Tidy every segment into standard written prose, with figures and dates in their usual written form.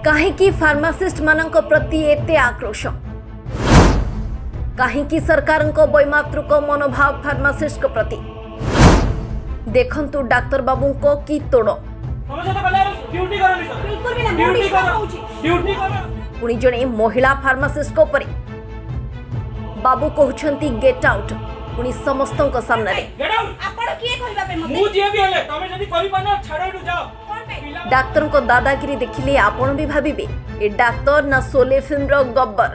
कहीं फार्मासिस्ट मानक प्रति एते आक्रोश कहीं सरकार वैमातृक मनोभाव फार्मासिस्ट प्रति देखंतु डाक्तर बाबू को की तोड़ पुणी जड़े महिला फार्मासिस्ट बाबू कहते गेट आउट पुणी समस्त सामने डाक्तर को दादागिरी देखिले आपण भी भाविबे ए डाक्तर ना सोले फिल्म रो Gabbar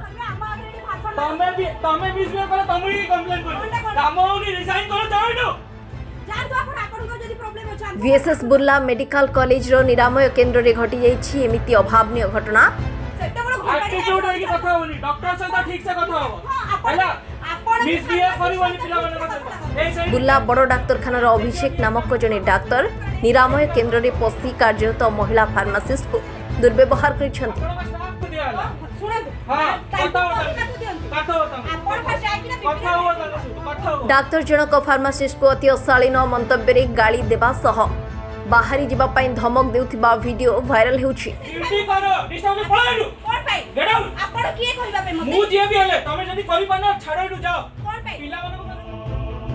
VSS Burla medical college रो निरामय केंद्र रे घटी जाइछि एमिति अभावनीय घटना बुर्ला बड़ डाक्तरखानार अभिषेक नामक जने डाक्तर निरामय केंद्र रे पसी कार्यरत महिला फार्मासिस्ट को दुर्व्यवहार करिसेंति। डाक्तर जनक फार्मासिस्ट को अति अशालीन मंतव्य गाली देवा सह बाहरी जीवा पाई धमक देउथिबा वीडियो वायरल होउछि।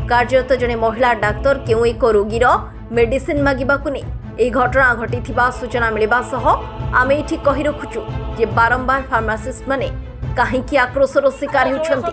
कार्यरत जने महिला डाक्तर केउ एक रोगीर मेडिसिन मागिबाकु नै एही घटना घटिथिबा सूचना मिलिबा सह आमे एठी कहि रखुछु जे बारंबार फार्मासिस्ट माने काहेकि आक्रोशर शिकार होउछन्ति।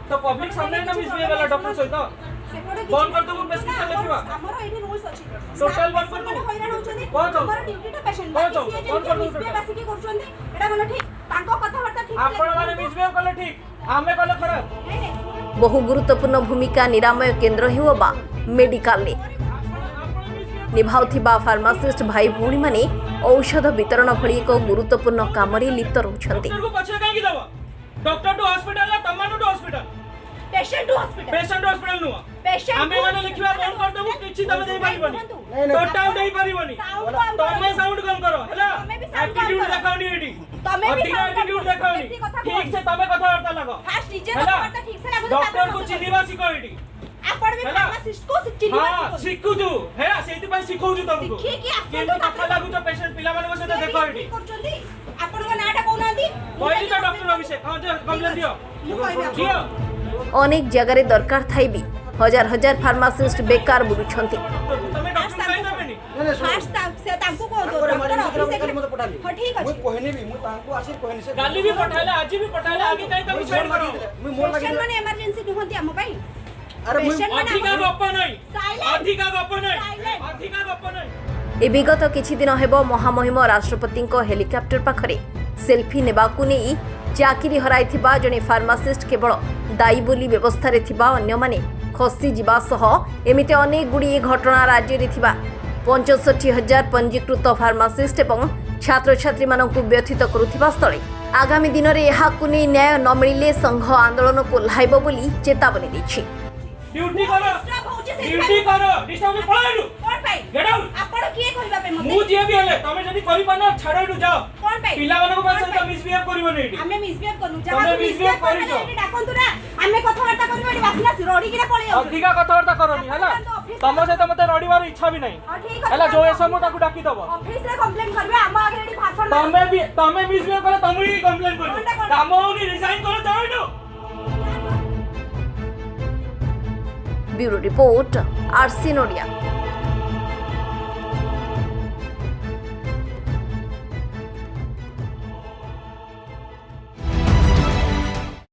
तो पब्लिक सामने ना मिसबिहेव वाला डॉक्टर सहित बंद कर दबो प्रेस्क्रिप्शन लिखिबा हमरो एडी रूल्स अछि टोटल बंद कर दबो हैरान होचनी हमरो ड्यूटी टा पेशेंट बंद कर दबो बासी की करचोंदी एटा मन ठीक तांको कथा वार्ता ठीक आपण माने मिसबिहेव करले ठीक आमे करले खराब। बहु गुरुत्वपूर्ण भूमिका निरामय केंद्र हेउ बा मेडिकल ले निभाउथिबा फार्मासिस्ट भाई भौणी माने औषध वितरण भली एक गुरुत्वपूर्ण काम रे लिप्त रहउछन्ति। डॉक्टर टू हॉस्पिटल ना तमानु टू हॉस्पिटल पेशेंट टू हॉस्पिटल नु आमे माने लिखिबा बंद कर देबो किछि तमे देई परिबनी टोटल देई परिबनी तमे साउंड कम करो हैला एटीट्यूड देखाउनी एडी तमे भी एटीट्यूड देखाउनी ठीक से तमे कथा वार्ता लगो फास्ट डीजे कथा वार्ता ठीक से लागो डॉक्टर को चिन्हिबा सिखो एडी आपण भी फार्मासिस्ट को चिन्हिबा हां सिखु तू हैला सेति पय सिखौ छु तुमको केन कथा लागु तो पेशेंट पिला माने बसे देखो एडी करचोंदी आपण को नाटा कोनादी कोई तो डॉक्टर अभिषेक हां जे कंप्लेंट दियो अनेक जगह दरकार थाई भी हजार हजार फार्मासिस्ट बेकार बुलुछंती। तमे डॉक्टर काई देबेनी फास्ट से तांको को दो डॉक्टर अभिषेक मते पठाली हां ठीक अछि मु कहने भी मु तांको आसी कहने से गाली भी पठाले आज भी पठाले आगे काई तमे छोड़ करो मु मोर लागि पेशेंट माने इमरजेंसी दुहंती हम पई अरे मु अधिका गप नहीं अधिका गप नहीं ए विगत किछि दिन हेबो महामहिम राष्ट्रपति हेलिकॉप्टर पाखरे सेल्फी नेबाकु नै चाकरी हराइथिबा जने फार्मासिस्ट केवल दायी बोली व्यवस्था रे थिबा अन्य माने खसी जिबा सह एमिते अनेक गुडी घटना राज्य रे थिबा 65,000 पंजीकृत फार्मासिस्ट एवं छात्र छात्री मानकु व्यथित करुथिबा स्थले आगामी दिन रे एहाकु नै न्याय न मिलिले संघ आंदोलन को लाइबो बोली चेतावनी दैछि। ड्यूटी करो डिस्टर्ब पळाइलु कोन पाई गेट आउट आपण किए कहबा पे मते मु जे भी हले तमे जदी करि पाना छाडइलु जाओ कोन पाई पिला मानको पास तो मिसबिहेव करिवो नै एडी हमें मिसबिहेव करू तमे मिसबिहेव करिजो एडी डाकंतु ना हमें कथा वार्ता करबो एडी बासना रोडी किना पळे अधिका कथा वार्ता करनी हला तम से मते रडिवार इच्छा भी नहीं हला जो एसमु ताकू डाकी दबो ऑफिस रे कंप्लेंट करबे हम आगे एडी भाषण तमे मिसबिहेव करे तमे ही कंप्लेंट करो काम होनी रिजाइन करो जाओ ब्यूरो रिपोर्ट आरसी नोडिया।